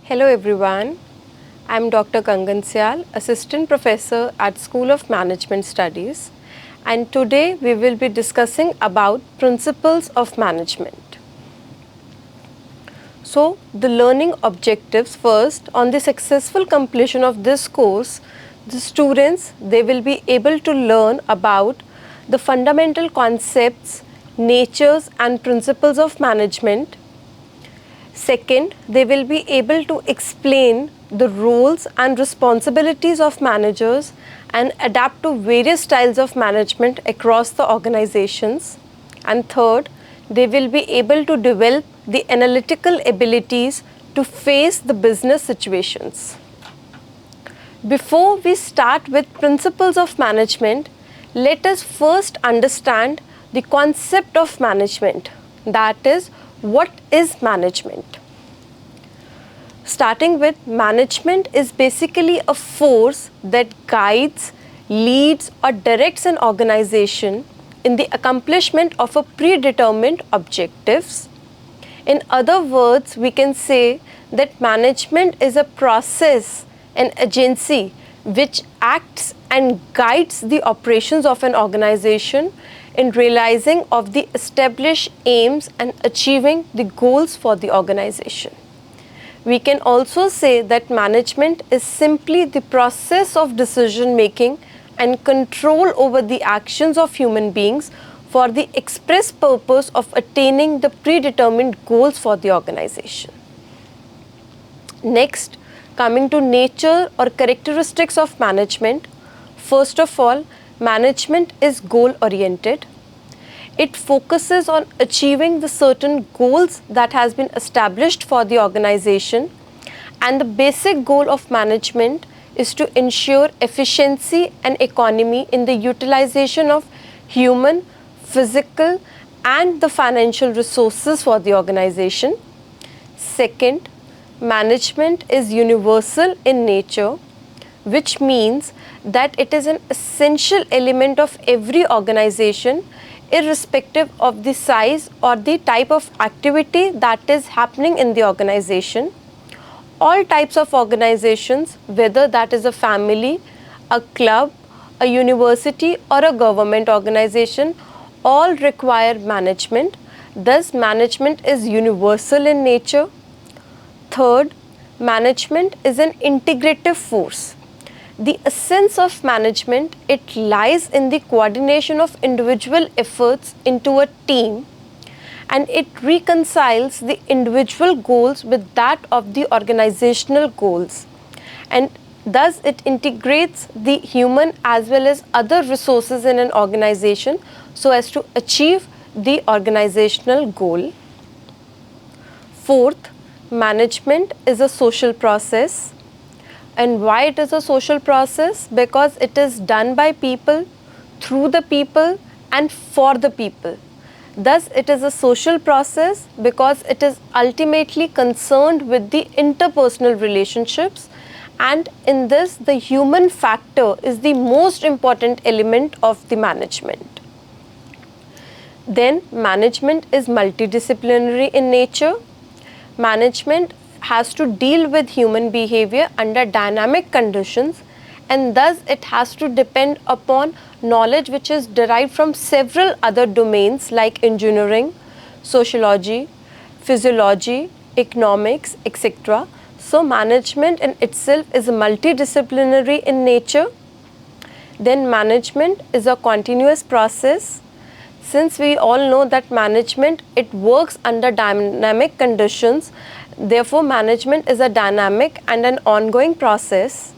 Hello everyone, I am Dr. Kangan Sayal, Assistant Professor at School of Management Studies, and today we will be discussing about principles of management. So, the learning objectives first, on the successful completion of this course, the students, they will be able to learn about the fundamental concepts, natures and principles of management. Second, they will be able to explain the roles and responsibilities of managers and adapt to various styles of management across the organizations. And third, they will be able to develop the analytical abilities to face the business situations. Before we start with principles of management, let us first understand the concept of management, that is, what is management? Starting with, management is basically a force that guides, leads or directs an organization in the accomplishment of a predetermined objectives. In other words, we can say that management is a process, an agency which acts and guides the operations of an organization in realizing of the established aims and achieving the goals for the organization. We can also say that management is simply the process of decision making and control over the actions of human beings for the express purpose of attaining the predetermined goals for the organization. Next, coming to nature or characteristics of management, first of all, management is goal-oriented. It focuses on achieving the certain goals that has been established for the organization, and the basic goal of management is to ensure efficiency and economy in the utilization of human, physical and the financial resources for the organization. Second, management is universal in nature, which means that it is an essential element of every organization irrespective of the size or the type of activity that is happening in the organization. All types of organizations, whether that is a family, a club, a university or a government organization, all require management. Thus, management is universal in nature. Third, management is an integrative force. The essence of management, it lies in the coordination of individual efforts into a team, and it reconciles the individual goals with that of the organizational goals, and thus it integrates the human as well as other resources in an organization so as to achieve the organizational goal. Fourth, management is a social process. And why it is a social process? Because it is done by people, through the people and for the people. Thus, it is a social process because it is ultimately concerned with the interpersonal relationships, and in this the human factor is the most important element of the management. Then, management is multidisciplinary in nature. Management has to deal with human behavior under dynamic conditions, and thus it has to depend upon knowledge which is derived from several other domains like engineering, sociology, physiology, economics, etc. So, management in itself is multidisciplinary in nature. Then, management is a continuous process. Since we all know that management, it works under dynamic conditions, therefore management is a dynamic and an ongoing process,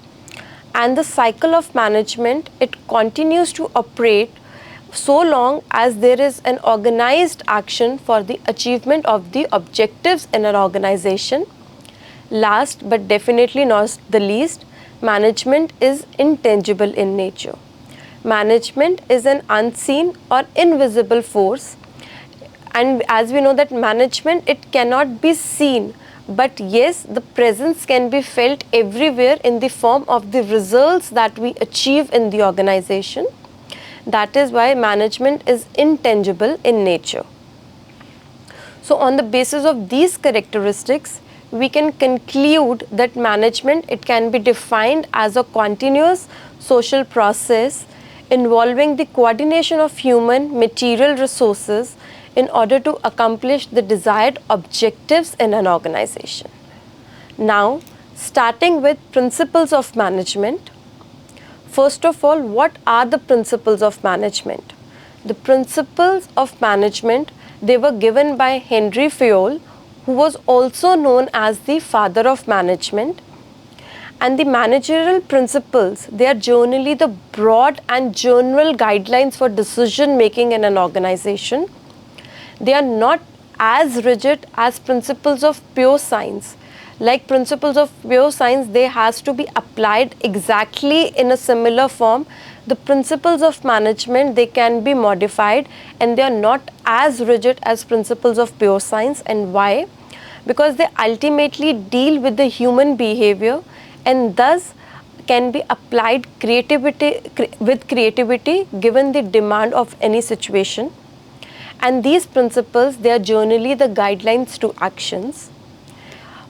and the cycle of management, it continues to operate so long as there is an organized action for the achievement of the objectives in an organization. Last but definitely not the least, management is intangible in nature. Management is an unseen or invisible force, and as we know that management, it cannot be seen, but yes, the presence can be felt everywhere in the form of the results that we achieve in the organization. That is why management is intangible in nature. So on the basis of these characteristics, we can conclude that management, it can be defined as a continuous social process involving the coordination of human material resources in order to accomplish the desired objectives in an organization. Now, starting with principles of management. First of all, what are the principles of management? The principles of management, they were given by Henry Fayol, who was also known as the father of management. And the managerial principles, they are generally the broad and general guidelines for decision making in an organization. They are not as rigid as principles of pure science. Like principles of pure science, they has to be applied exactly in a similar form. The principles of management, they can be modified, and they are not as rigid as principles of pure science. And why? Because they ultimately deal with the human behavior and thus can be applied with creativity given the demand of any situation. And these principles, they are generally the guidelines to actions.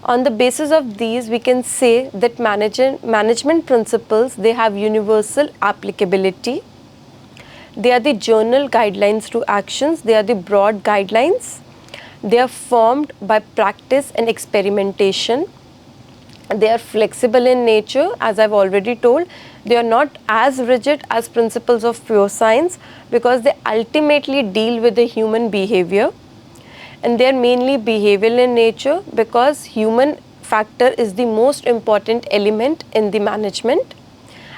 On the basis of these, we can say that management principles, they have universal applicability. They are the general guidelines to actions. They are the broad guidelines. They are formed by practice and experimentation. They are flexible in nature, as I've already told. They are not as rigid as principles of pure science because they ultimately deal with the human behavior. And they are mainly behavioral in nature because human factor is the most important element in the management,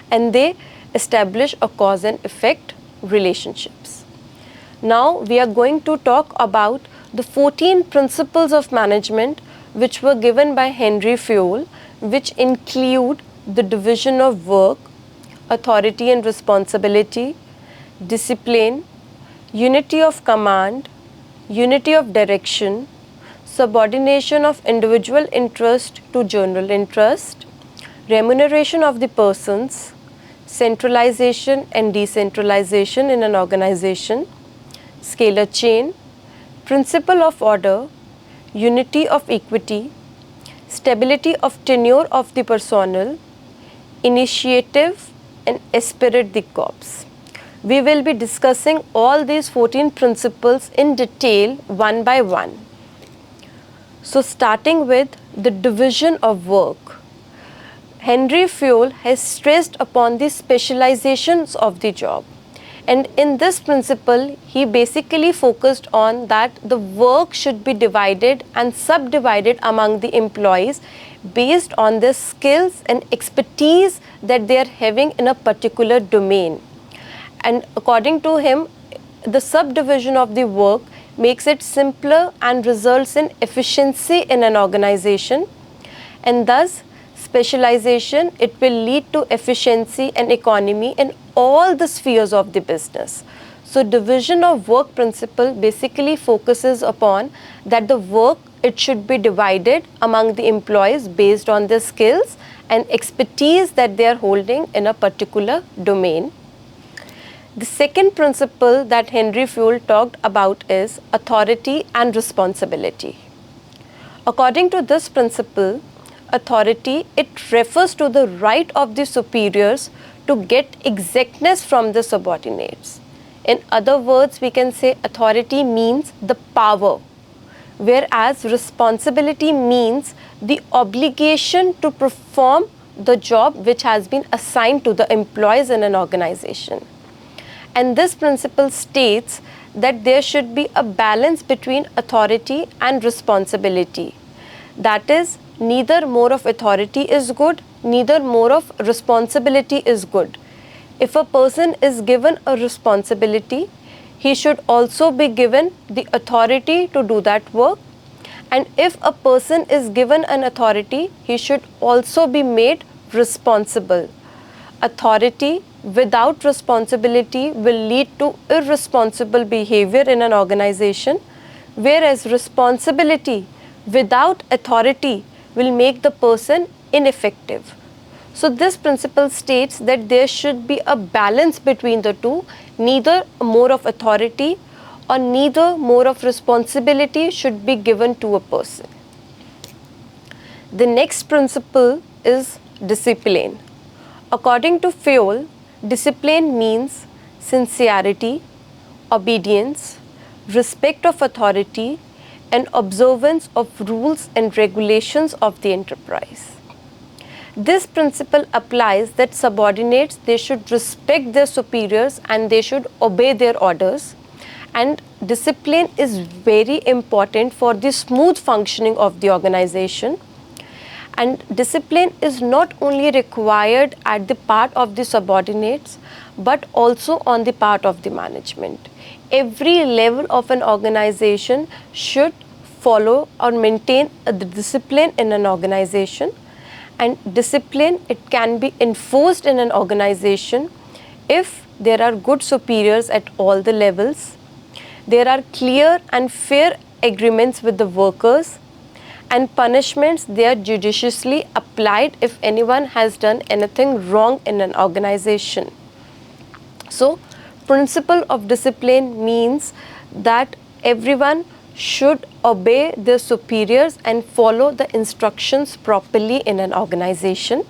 and they establish a cause and effect relationships. Now we are going to talk about the 14 principles of management which were given by Henry Fayol, which include the division of work, authority and responsibility, discipline, unity of command, unity of direction, subordination of individual interest to general interest, remuneration of the persons, centralization and decentralization in an organization, scalar chain, principle of order, unity of equity, stability of tenure of the personnel, initiative and esprit de corps. We will be discussing all these 14 principles in detail one by one. So starting with the division of work, Henry Fayol has stressed upon the specializations of the job. And in this principle, he basically focused on that the work should be divided and subdivided among the employees based on their skills and expertise that they are having in a particular domain. And according to him, the subdivision of the work makes it simpler and results in efficiency in an organization. And thus, specialization, it will lead to efficiency and economy in all the spheres of the business. So division of work principle basically focuses upon that the work, it should be divided among the employees based on their skills and expertise that they are holding in a particular domain. The second principle that Henry Fayol talked about is authority and responsibility. According to this principle, authority, it refers to the right of the superiors to get exactness from the subordinates. In other words, we can say authority means the power, whereas responsibility means the obligation to perform the job which has been assigned to the employees in an organization. And this principle states that there should be a balance between authority and responsibility. That is, neither more of authority is good, neither more of responsibility is good. If a person is given a responsibility, he should also be given the authority to do that work. And if a person is given an authority, he should also be made responsible. Authority without responsibility will lead to irresponsible behavior in an organization, whereas responsibility without authority will make the person ineffective. So this principle states that there should be a balance between the two, neither more of authority or neither more of responsibility should be given to a person. The next principle is discipline. According to Sayal, discipline means sincerity, obedience, respect of authority, and observance of rules and regulations of the enterprise. This principle applies that subordinates, they should respect their superiors and they should obey their orders. And discipline is very important for the smooth functioning of the organization. And discipline is not only required at the part of the subordinates, but also on the part of the management. Every level of an organization should follow or maintain the discipline in an organization. And discipline, it can be enforced in an organization if there are good superiors at all the levels, there are clear and fair agreements with the workers, and punishments, they are judiciously applied if anyone has done anything wrong in an organization. So, principle of discipline means that everyone should obey their superiors and follow the instructions properly in an organization.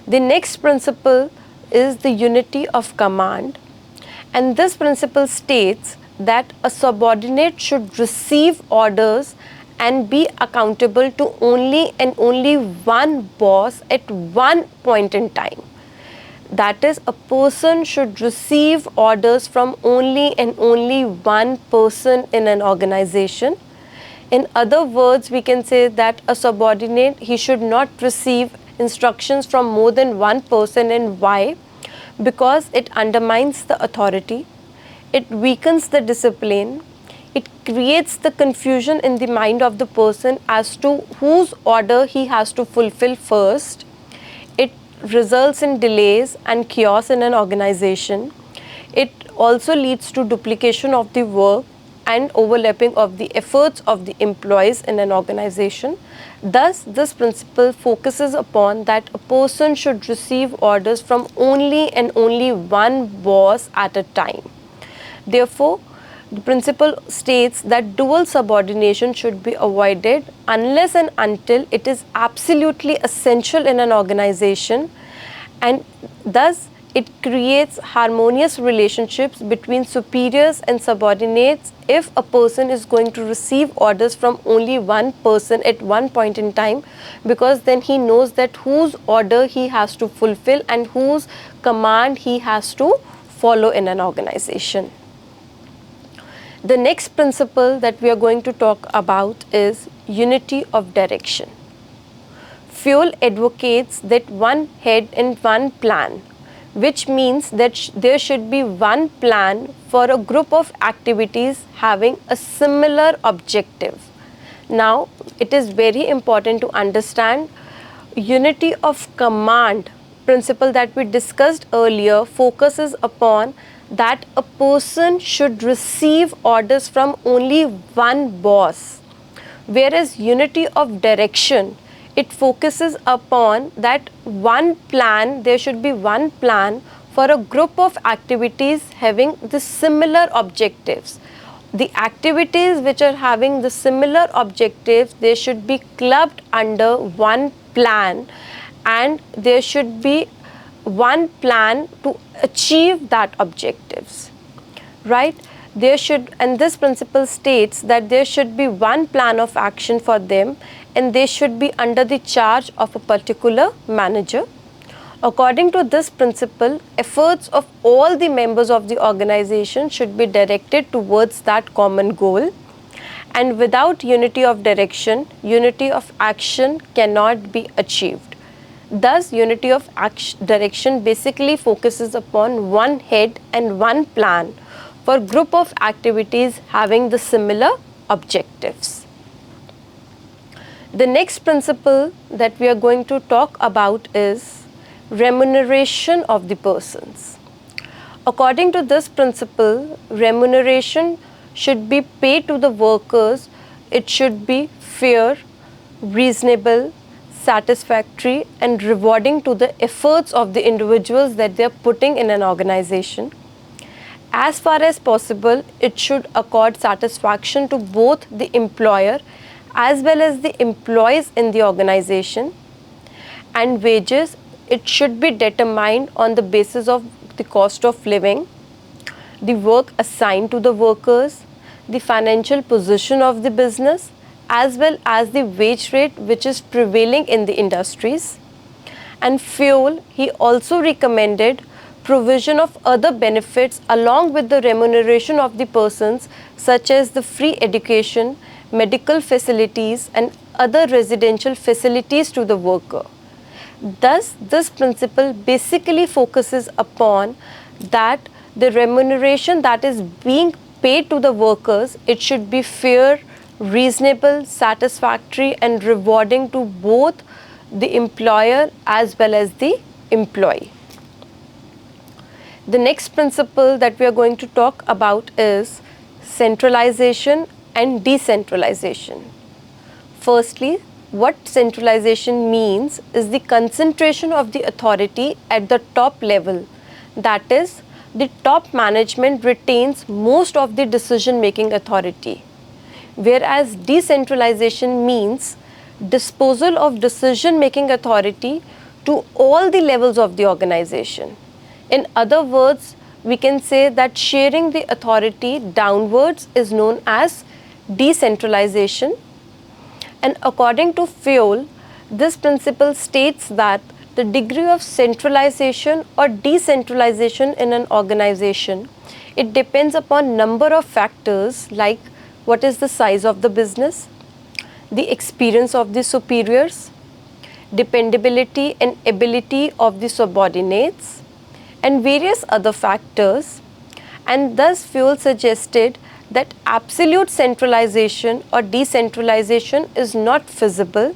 The next principle is the unity of command, and this principle states that a subordinate should receive orders and be accountable to only and only one boss at one point in time. That is, a person should receive orders from only and only one person in an organization. In other words, we can say that a subordinate, he should not receive instructions from more than one person. And why? Because it undermines the authority, it weakens the discipline, it creates the confusion in the mind of the person as to whose order he has to fulfill first. It results in delays and chaos in an organization. It also leads to duplication of the work and overlapping of the efforts of the employees in an organization. Thus, this principle focuses upon that a person should receive orders from only and only one boss at a time. Therefore, the principle states that dual subordination should be avoided unless and until it is absolutely essential in an organization, and thus it creates harmonious relationships between superiors and subordinates if a person is going to receive orders from only one person at one point in time, because then he knows that whose order he has to fulfill and whose command he has to follow in an organization. The next principle that we are going to talk about is unity of direction. Sayal advocates that one head and one plan, which means that there should be one plan for a group of activities having a similar objective. Now, it is very important to understand unity of command principle that we discussed earlier focuses upon that a person should receive orders from only one boss, whereas unity of direction, it focuses upon that one plan, there should be one plan for a group of activities having the similar objectives. The activities which are having the similar objectives, they should be clubbed under one plan, and there should be one plan to achieve that objectives, right? There should, and this principle states that there should be one plan of action for them, and they should be under the charge of a particular manager. According to this principle, efforts of all the members of the organization should be directed towards that common goal, and without unity of direction, unity of action cannot be achieved. Thus, unity of direction basically focuses upon one head and one plan for group of activities having the similar objectives. The next principle that we are going to talk about is remuneration of the persons. According to this principle, remuneration should be paid to the workers. It should be fair, reasonable, satisfactory and rewarding to the efforts of the individuals that they are putting in an organization. As far as possible, it should accord satisfaction to both the employer as well as the employees in the organization. And wages, it should be determined on the basis of the cost of living, the work assigned to the workers, the financial position of the business, as well as the wage rate which is prevailing in the industries. And fuel, he also recommended provision of other benefits along with the remuneration of the persons, such as the free education, medical facilities and other residential facilities to the worker. Thus, this principle basically focuses upon that the remuneration that is being paid to the workers, it should be fair, reasonable, satisfactory and rewarding to both the employer as well as the employee. The next principle that we are going to talk about is centralization and decentralization. Firstly, what centralization means is the concentration of the authority at the top level. That is, the top management retains most of the decision-making authority. Whereas decentralization means disposal of decision-making authority to all the levels of the organization. In other words, we can say that sharing the authority downwards is known as decentralization. And according to Fuel, this principle states that the degree of centralization or decentralization in an organization, it depends upon number of factors like what is the size of the business, the experience of the superiors, dependability and ability of the subordinates, and various other factors. And thus Fuel suggested that absolute centralization or decentralization is not feasible,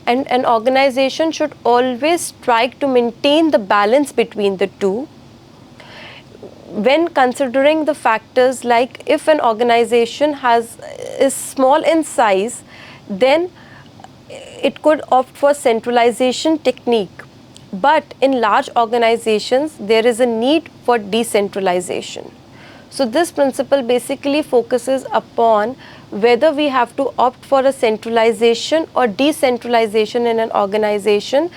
and an organization should always strive to maintain the balance between the two. When considering the factors like if an organization is small in size, then it could opt for centralization technique. But in large organizations, there is a need for decentralization. So this principle basically focuses upon whether we have to opt for a centralization or decentralization in an organization.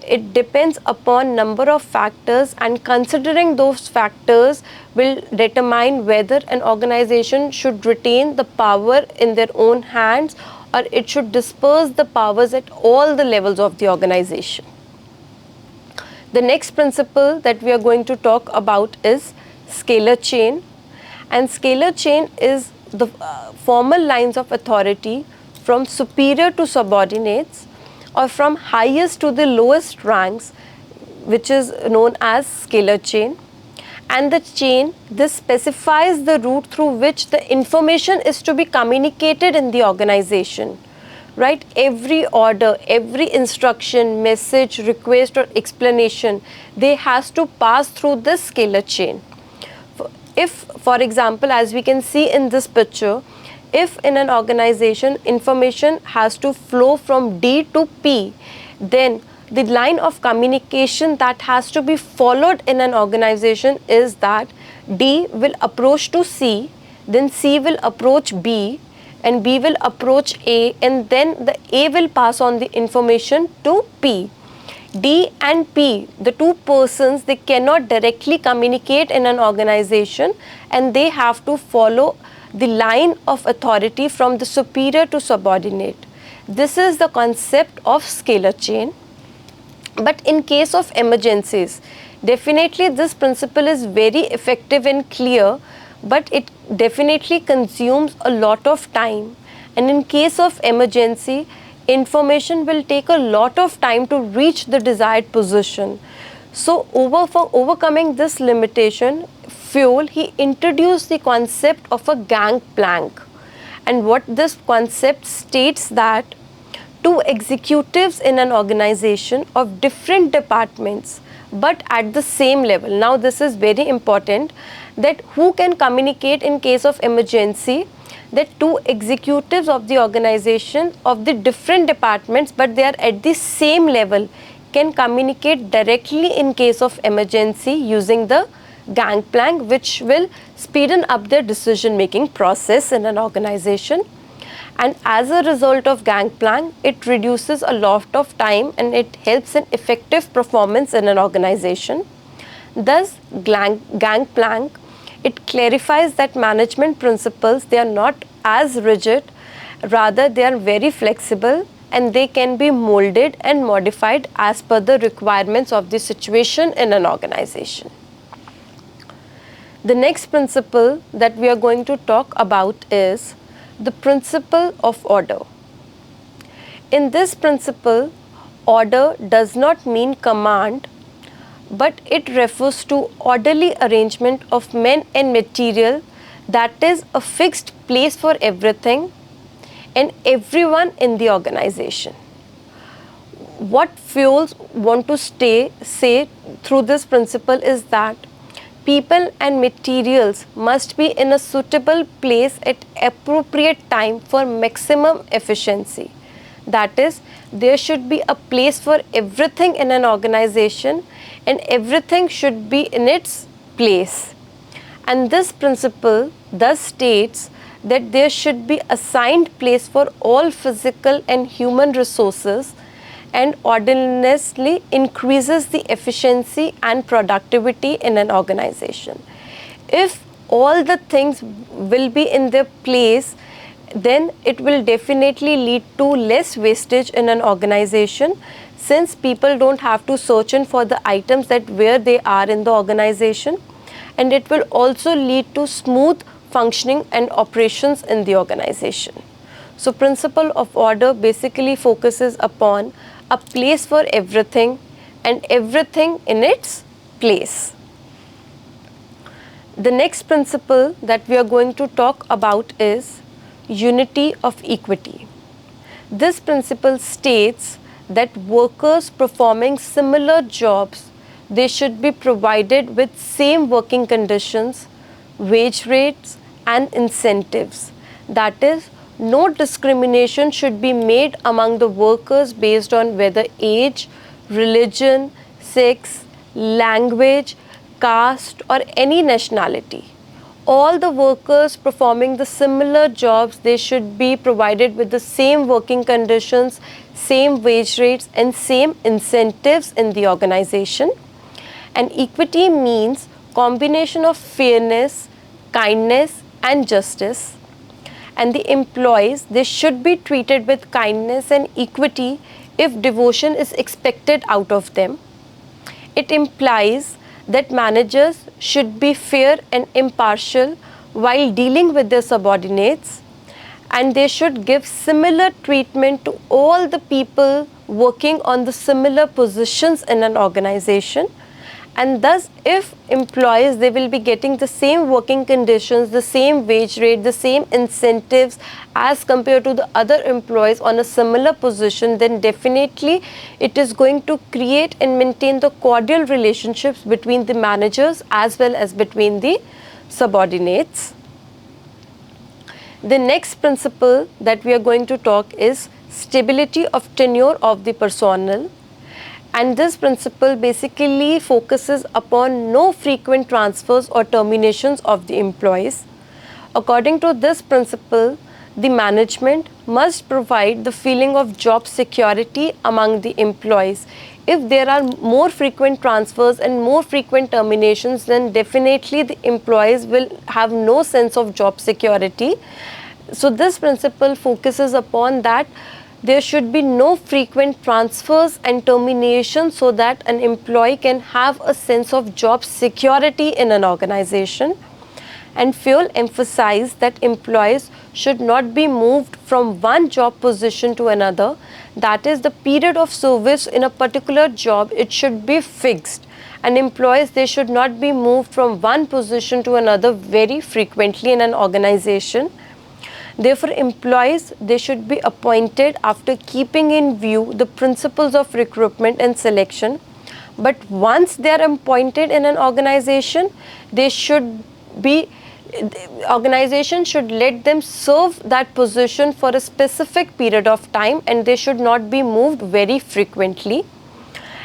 It depends upon number of factors, and considering those factors will determine whether an organization should retain the power in their own hands or it should disperse the powers at all the levels of the organization. The next principle that we are going to talk about is scalar chain. And scalar chain is the formal lines of authority from superior to subordinates or from highest to the lowest ranks, which is known as scalar chain. And the chain, this specifies the route through which the information is to be communicated in the organization. Right? Every order, every instruction, message, request or explanation, they has to pass through this scalar chain. If, for example, as we can see in this picture, if in an organization information has to flow from D to P, then the line of communication that has to be followed in an organization is that D will approach to C, then C will approach B, and B will approach A, and then the A will pass on the information to P. D and P, the two persons, they cannot directly communicate in an organization, and they have to follow the line of authority from the superior to subordinate. This is the concept of scalar chain. But in case of emergencies, definitely this principle is very effective and clear, but it definitely consumes a lot of time. And in case of emergency, information will take a lot of time to reach the desired position. So for overcoming this limitation, Fuel, he introduced the concept of a gangplank. And what this concept states that two executives in an organization of different departments but at the same level. Now this is very important, that who can communicate in case of emergency, that two executives of the organization of the different departments but they are at the same level can communicate directly in case of emergency using the gangplank, which will speeden up their decision making process in an organization. And as a result of gangplank, it reduces a lot of time and it helps in effective performance in an organization. Thus, gangplank, it clarifies that management principles, they are not as rigid, rather they are very flexible and they can be molded and modified as per the requirements of the situation in an organization. The next principle that we are going to talk about is the principle of order. In this principle, order does not mean command, but it refers to orderly arrangement of men and material, that is a fixed place for everything and everyone in the organization. What Fuels want to say through this principle is that people and materials must be in a suitable place at appropriate time for maximum efficiency. That is, there should be a place for everything in an organization and everything should be in its place. And this principle thus states that there should be assigned place for all physical and human resources, and orderliness increases the efficiency and productivity in an organization. If all the things will be in their place, then it will definitely lead to less wastage in an organization, since people don't have to search in for the items that where they are in the organization, and it will also lead to smooth functioning and operations in the organization. So principle of order basically focuses upon a place for everything and everything in its place. The next principle that we are going to talk about is unity of equity. This principle states that workers performing similar jobs, they should be provided with same working conditions, wage rates and incentives. That is, no discrimination should be made among the workers based on whether age, religion, sex, language, caste or any nationality. All the workers performing the similar jobs, they should be provided with the same working conditions, same wage rates and same incentives in the organization. And equity means combination of fairness, kindness and justice. And the employees, they should be treated with kindness and equity if devotion is expected out of them. It implies that managers should be fair and impartial while dealing with their subordinates, and they should give similar treatment to all the people working on the similar positions in an organization. And thus, if employees, they will be getting the same working conditions, the same wage rate, the same incentives as compared to the other employees on a similar position, then definitely it is going to create and maintain the cordial relationships between the managers as well as between the subordinates. The next principle that we are going to talk is stability of tenure of the personnel. And this principle basically focuses upon no frequent transfers or terminations of the employees. According to this principle, the management must provide the feeling of job security among the employees. If there are more frequent transfers and more frequent terminations, then definitely the employees will have no sense of job security. So this principle focuses upon that there should be no frequent transfers and terminations so that an employee can have a sense of job security in an organization. And Fuel emphasized that employees should not be moved from one job position to another. That is, the period of service in a particular job, it should be fixed. And employees, they should not be moved from one position to another very frequently in an organization. Therefore, employees, they should be appointed after keeping in view the principles of recruitment and selection. But once they are appointed in an organization, organization should let them serve that position for a specific period of time and they should not be moved very frequently.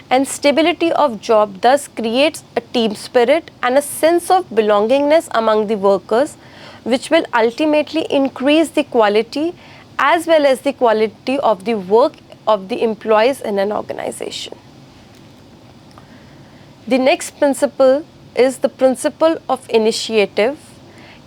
And stability of job thus creates a team spirit and a sense of belongingness among the workers, which will ultimately increase the quality as well as the quality of the work of the employees in an organization. The next principle is the principle of initiative,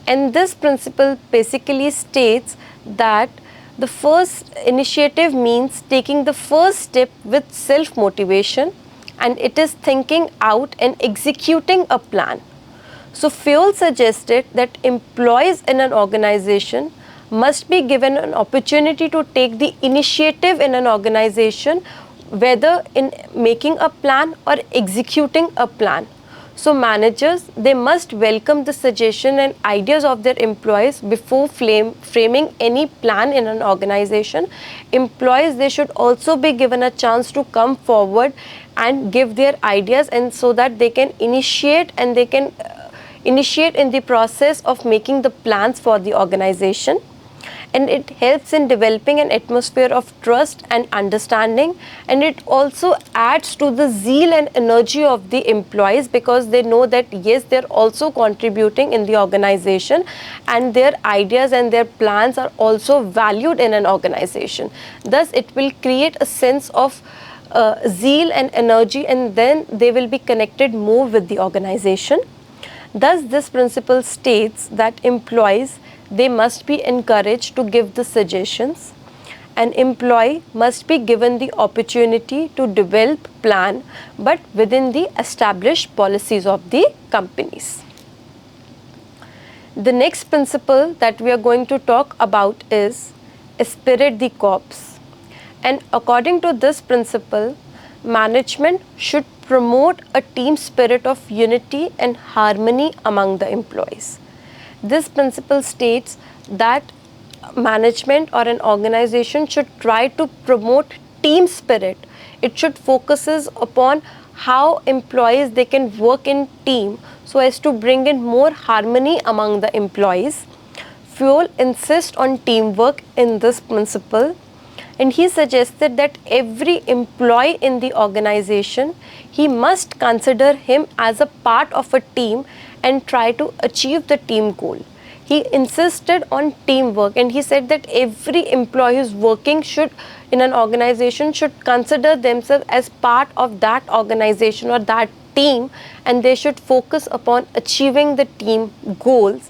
and this principle basically states that the first initiative means taking the first step with self-motivation, and it is thinking out and executing a plan. So Sayal suggested that employees in an organization must be given an opportunity to take the initiative in an organization, whether in making a plan or executing a plan. So managers, they must welcome the suggestion and ideas of their employees before framing any plan in an organization. Employees, they should also be given a chance to come forward and give their ideas, and so that they can initiate and they can initiate in the process of making the plans for the organization. And it helps in developing an atmosphere of trust and understanding, and it also adds to the zeal and energy of the employees, because they know that yes, they're also contributing in the organization and their ideas and their plans are also valued in an organization. Thus it will create a sense of zeal and energy, and then they will be connected more with the organization. Thus this principle states that employees, they must be encouraged to give the suggestions. An employee must be given the opportunity to develop plan, but within the established policies of the companies. The next principle that we are going to talk about is spirit the corps. And according to this principle, management should promote a team spirit of unity and harmony among the employees. This principle states that management or an organization should try to promote team spirit. It should focuses upon how employees, they can work in team so as to bring in more harmony among the employees. Sayal insists on teamwork in this principle, and he suggested that every employee in the organization, he must consider him as a part of a team and try to achieve the team goal. He insisted on teamwork, and he said that every employee who is working in an organization should consider themselves as part of that organization or that team, and they should focus upon achieving the team goals.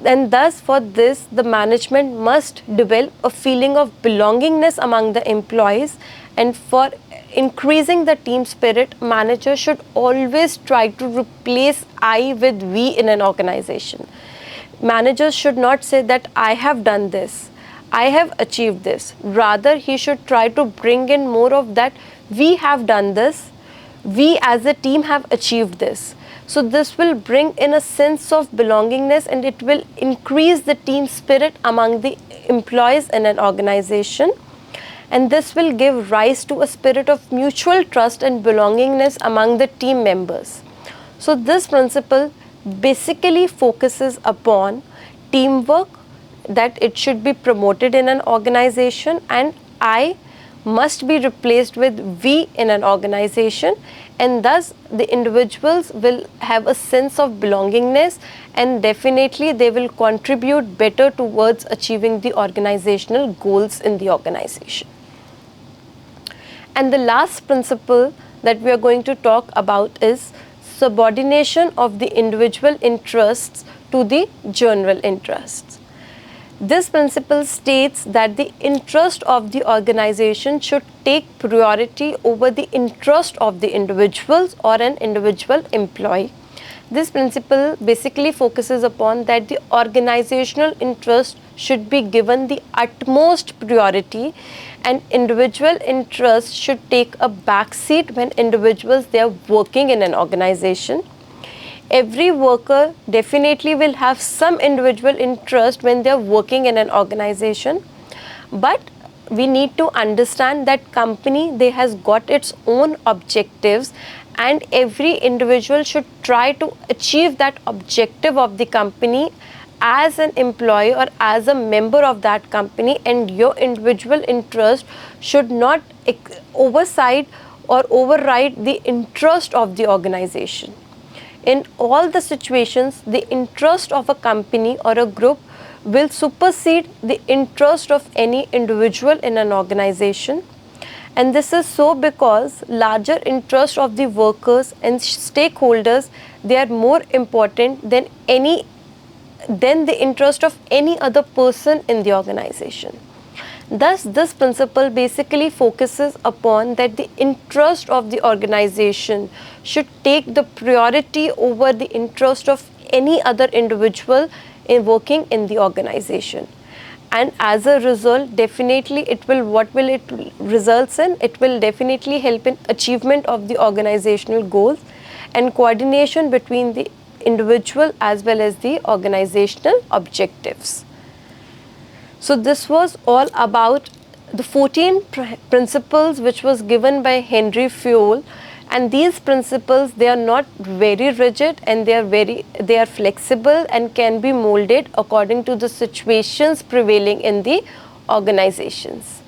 And thus for this, the management must develop a feeling of belongingness among the employees, and for increasing the team spirit, managers should always try to replace I with we in an organization. Managers should not say that I have done this, I have achieved this. Rather, he should try to bring in more of that we have done this, we as a team have achieved this. So this will bring in a sense of belongingness, and it will increase the team spirit among the employees in an organization. And this will give rise to a spirit of mutual trust and belongingness among the team members. So this principle basically focuses upon teamwork, that it should be promoted in an organization, and I must be replaced with we in an organization, and thus the individuals will have a sense of belongingness, and definitely they will contribute better towards achieving the organizational goals in the organization. And the last principle that we are going to talk about is subordination of the individual interests to the general interests. This principle states that the interest of the organization should take priority over the interest of the individuals or an individual employee. This principle basically focuses upon that the organizational interest should be given the utmost priority, and individual interest should take a backseat when individuals, they are working in an organization. Every worker definitely will have some individual interest when they are working in an organization, but we need to understand that company, they has got its own objectives, and every individual should try to achieve that objective of the company as an employee or as a member of that company, and your individual interest should not oversight or override the interest of the organization. In all the situations, the interest of a company or a group will supersede the interest of any individual in an organization. And this is so because larger interest of the workers and stakeholders, they are more important than the interest of any other person in the organization. Thus, this principle basically focuses upon that the interest of the organization should take the priority over the interest of any other individual in working in the organization. And as a result, definitely what will it results in? It will definitely help in achievement of the organizational goals and coordination between the individual as well as the organizational objectives. So this was all about the 14 principles which was given by Henry Fayol, and these principles, they are not very rigid and they are flexible and can be molded according to the situations prevailing in the organizations.